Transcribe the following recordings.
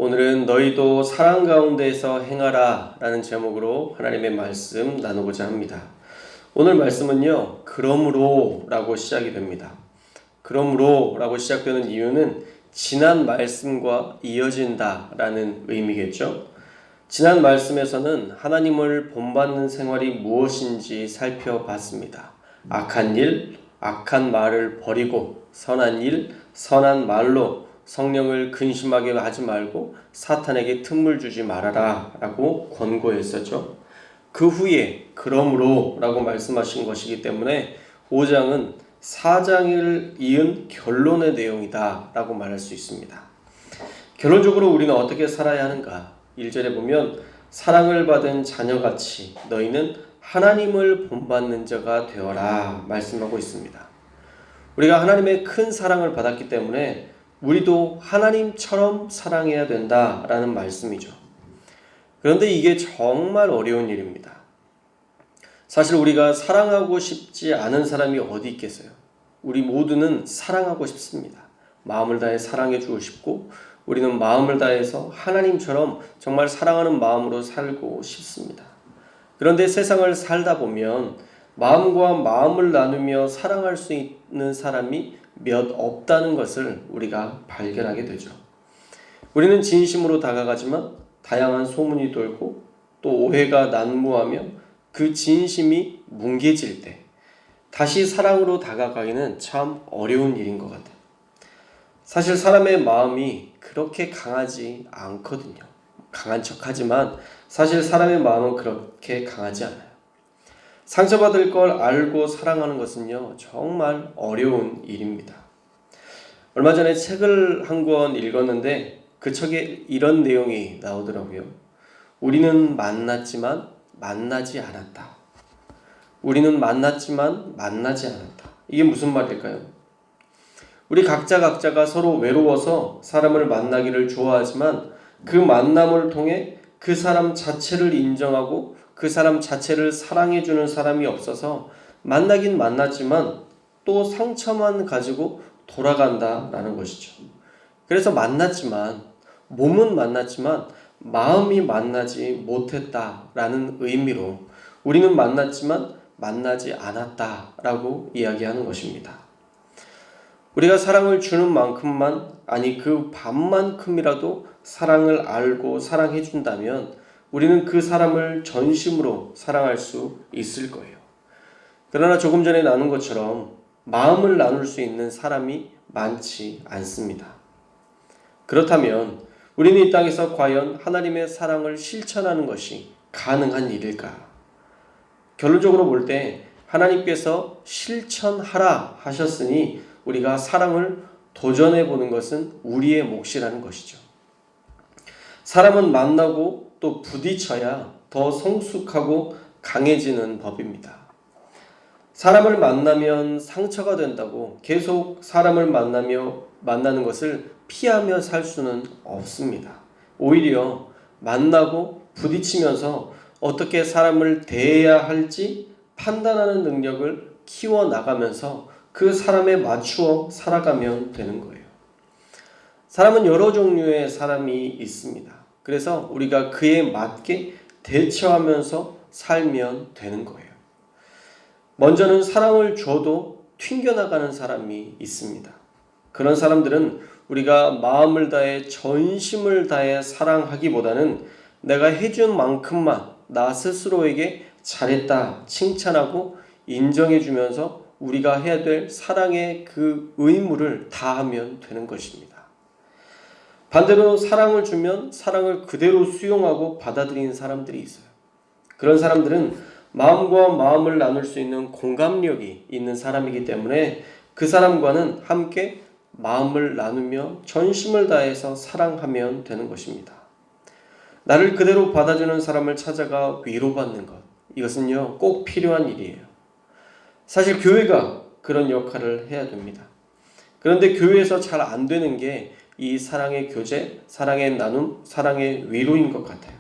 오늘은 너희도 사랑 가운데에서 행하라 라는 제목으로 하나님의 말씀 나누고자 합니다. 오늘 말씀은요, 그러므로 라고 시작이 됩니다. 그러므로 라고 시작되는 이유는 지난 말씀과 이어진다 라는 의미겠죠. 지난 말씀에서는 하나님을 본받는 생활이 무엇인지 살펴봤습니다. 악한 일, 악한 말을 버리고 선한 일, 선한 말로 성령을 근심하게 하지 말고 사탄에게 틈을 주지 말아라 라고 권고했었죠. 그 후에 그러므로 라고 말씀하신 것이기 때문에 5장은 4장을 이은 결론의 내용이다 라고 말할 수 있습니다. 결론적으로 우리는 어떻게 살아야 하는가? 1절에 보면 사랑을 받은 자녀같이 너희는 하나님을 본받는 자가 되어라 말씀하고 있습니다. 우리가 하나님의 큰 사랑을 받았기 때문에 우리도 하나님처럼 사랑해야 된다라는 말씀이죠. 그런데 이게 정말 어려운 일입니다. 사실 우리가 사랑하고 싶지 않은 사람이 어디 있겠어요? 우리 모두는 사랑하고 싶습니다. 마음을 다해 사랑해 주고 싶고 우리는 마음을 다해서 하나님처럼 정말 사랑하는 마음으로 살고 싶습니다. 그런데 세상을 살다 보면 마음과 마음을 나누며 사랑할 수 있는 사람이 몇 없다는 것을 우리가 발견하게 되죠. 우리는 진심으로 다가가지만 다양한 소문이 돌고 또 오해가 난무하며 그 진심이 뭉개질 때 다시 사랑으로 다가가기는 참 어려운 일인 것 같아요. 사실 사람의 마음이 그렇게 강하지 않거든요. 강한 척하지만 사실 사람의 마음은 그렇게 강하지 않아요. 상처받을 걸 알고 사랑하는 것은요, 정말 어려운 일입니다. 얼마 전에 책을 한 권 읽었는데 그 책에 이런 내용이 나오더라고요. 우리는 만났지만 만나지 않았다. 우리는 만났지만 만나지 않았다. 이게 무슨 말일까요? 우리 각자가 서로 외로워서 사람을 만나기를 좋아하지만 그 만남을 통해 그 사람 자체를 인정하고 그 사람 자체를 사랑해주는 사람이 없어서 만나긴 만났지만 또 상처만 가지고 돌아간다라는 것이죠. 그래서 만났지만 몸은 만났지만 마음이 만나지 못했다라는 의미로 우리는 만났지만 만나지 않았다라고 이야기하는 것입니다. 우리가 사랑을 주는 만큼만, 아니 그 반만큼이라도 사랑을 알고 사랑해 준다면 우리는 그 사람을 전심으로 사랑할 수 있을 거예요. 그러나 조금 전에 나눈 것처럼 마음을 나눌 수 있는 사람이 많지 않습니다. 그렇다면 우리는 이 땅에서 과연 하나님의 사랑을 실천하는 것이 가능한 일일까? 결론적으로 볼 때 하나님께서 실천하라 하셨으니 우리가 사랑을 도전해 보는 것은 우리의 몫이라는 것이죠. 사람은 만나고 또 부딪혀야 더 성숙하고 강해지는 법입니다. 사람을 만나면 상처가 된다고 계속 사람을 만나는 것을 피하며 살 수는 없습니다. 오히려 만나고 부딪히면서 어떻게 사람을 대해야 할지 판단하는 능력을 키워나가면서 그 사람에 맞추어 살아가면 되는 거예요. 사람은 여러 종류의 사람이 있습니다. 그래서 우리가 그에 맞게 대처하면서 살면 되는 거예요. 먼저는 사랑을 줘도 튕겨나가는 사람이 있습니다. 그런 사람들은 우리가 마음을 다해 전심을 다해 사랑하기보다는 내가 해준 만큼만 나 스스로에게 잘했다 칭찬하고 인정해주면서 우리가 해야 될 사랑의 그 의무를 다하면 되는 것입니다. 반대로 사랑을 주면 사랑을 그대로 수용하고 받아들이는 사람들이 있어요. 그런 사람들은 마음과 마음을 나눌 수 있는 공감력이 있는 사람이기 때문에 그 사람과는 함께 마음을 나누며 전심을 다해서 사랑하면 되는 것입니다. 나를 그대로 받아주는 사람을 찾아가 위로받는 것, 이것은요 꼭 필요한 일이에요. 사실 교회가 그런 역할을 해야 됩니다. 그런데 교회에서 잘 안 되는 게 이 사랑의 교제, 사랑의 나눔, 사랑의 위로인 것 같아요.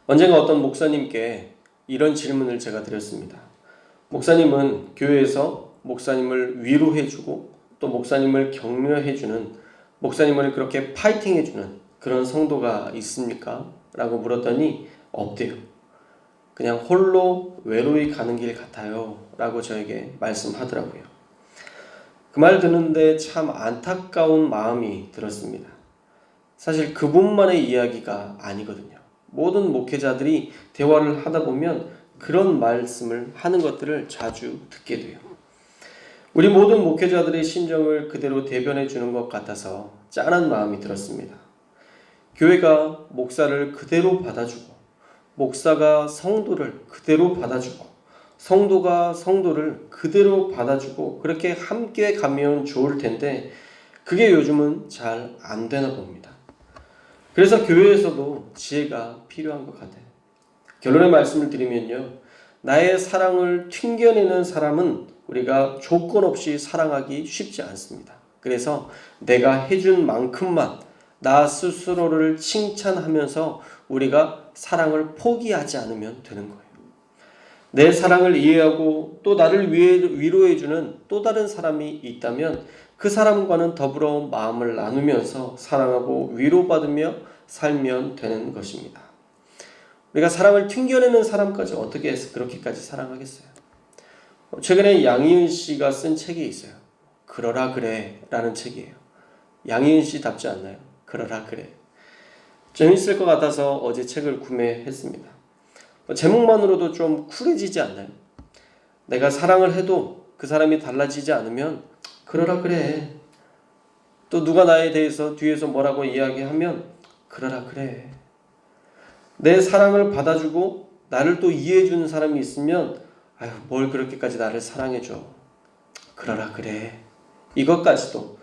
언젠가 어떤 목사님께 이런 질문을 제가 드렸습니다. 목사님은 교회에서 목사님을 위로해주고 또 목사님을 격려해주는 목사님을 그렇게 파이팅 해주는 그런 성도가 있습니까? 라고 물었더니 없대요. 그냥 홀로 외로이 가는 길 같아요 라고 저에게 말씀하더라고요. 그 말 듣는데 참 안타까운 마음이 들었습니다. 사실 그분만의 이야기가 아니거든요. 모든 목회자들이 대화를 하다 보면 그런 말씀을 하는 것들을 자주 듣게 돼요. 우리 모든 목회자들의 심정을 그대로 대변해 주는 것 같아서 짠한 마음이 들었습니다. 교회가 목사를 그대로 받아주고, 목사가 성도를 그대로 받아주고, 성도가 성도를 그대로 받아주고, 그렇게 함께 가면 좋을 텐데 그게 요즘은 잘 안 되나 봅니다. 그래서 교회에서도 지혜가 필요한 것 같아요. 결론의 말씀을 드리면요, 나의 사랑을 튕겨내는 사람은 우리가 조건 없이 사랑하기 쉽지 않습니다. 그래서 내가 해준 만큼만 나 스스로를 칭찬하면서 우리가 사랑을 포기하지 않으면 되는 거예요. 내 사랑을 이해하고 또 나를 위로해주는 또 다른 사람이 있다면 그 사람과는 더불어 마음을 나누면서 사랑하고 위로받으며 살면 되는 것입니다. 우리가 사랑을 튕겨내는 사람까지 어떻게 해서 그렇게까지 사랑하겠어요? 최근에 양희은 씨가 쓴 책이 있어요. 그러라 그래 라는 책이에요. 양희은 씨답지 않나요? 그러라 그래. 재밌을 것 같아서 어제 책을 구매했습니다. 제목만으로도 좀 쿨해지지 않나요? 내가 사랑을 해도 그 사람이 달라지지 않으면 그러라 그래. 또 누가 나에 대해서 뒤에서 뭐라고 이야기하면 그러라 그래. 내 사랑을 받아주고 나를 또 이해해주는 사람이 있으면 아유 뭘 그렇게까지 나를 사랑해줘. 그러라 그래. 이것까지도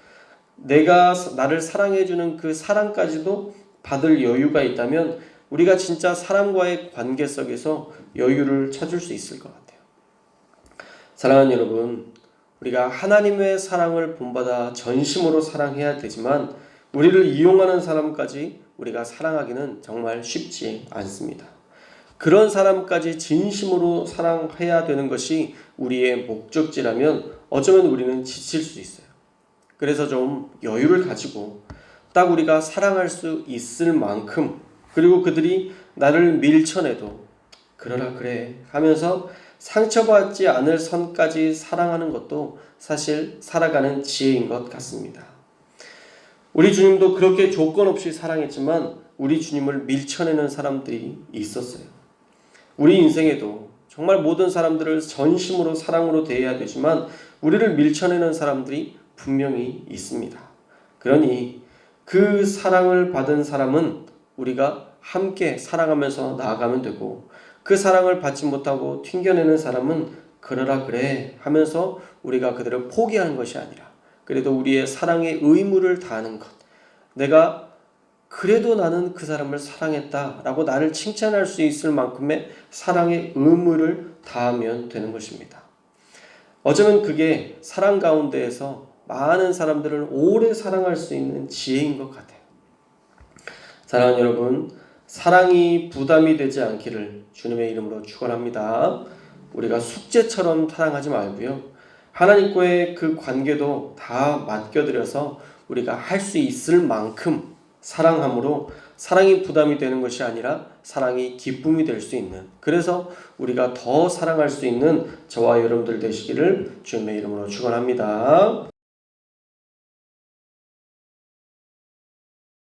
내가 나를 사랑해주는 그 사랑까지도 받을 여유가 있다면 우리가 진짜 사람과의 관계 속에서 여유를 찾을 수 있을 것 같아요. 사랑하는 여러분, 우리가 하나님의 사랑을 본받아 전심으로 사랑해야 되지만 우리를 이용하는 사람까지 우리가 사랑하기는 정말 쉽지 않습니다. 그런 사람까지 진심으로 사랑해야 되는 것이 우리의 목적지라면 어쩌면 우리는 지칠 수 있어요. 그래서 좀 여유를 가지고 딱 우리가 사랑할 수 있을 만큼, 그리고 그들이 나를 밀쳐내도 그러라 그래 하면서 상처받지 않을 선까지 사랑하는 것도 사실 살아가는 지혜인 것 같습니다. 우리 주님도 그렇게 조건 없이 사랑했지만 우리 주님을 밀쳐내는 사람들이 있었어요. 우리 인생에도 정말 모든 사람들을 전심으로 사랑으로 대해야 되지만 우리를 밀쳐내는 사람들이 분명히 있습니다. 그러니 그 사랑을 받은 사람은 우리가 함께 사랑하면서 나아가면 되고, 그 사랑을 받지 못하고 튕겨내는 사람은 그러라 그래 하면서 우리가 그들을 포기하는 것이 아니라 그래도 우리의 사랑의 의무를 다하는 것, 내가 그래도 나는 그 사람을 사랑했다 라고 나를 칭찬할 수 있을 만큼의 사랑의 의무를 다하면 되는 것입니다. 어쩌면 그게 사랑 가운데에서 많은 사람들을 오래 사랑할 수 있는 지혜인 것 같아요. 사랑하는 여러분, 사랑이 부담이 되지 않기를 주님의 이름으로 축원합니다. 우리가 숙제처럼 사랑하지 말고요, 하나님과의 그 관계도 다 맡겨드려서 우리가 할 수 있을 만큼 사랑함으로 사랑이 부담이 되는 것이 아니라 사랑이 기쁨이 될 수 있는, 그래서 우리가 더 사랑할 수 있는 저와 여러분들 되시기를 주님의 이름으로 축원합니다.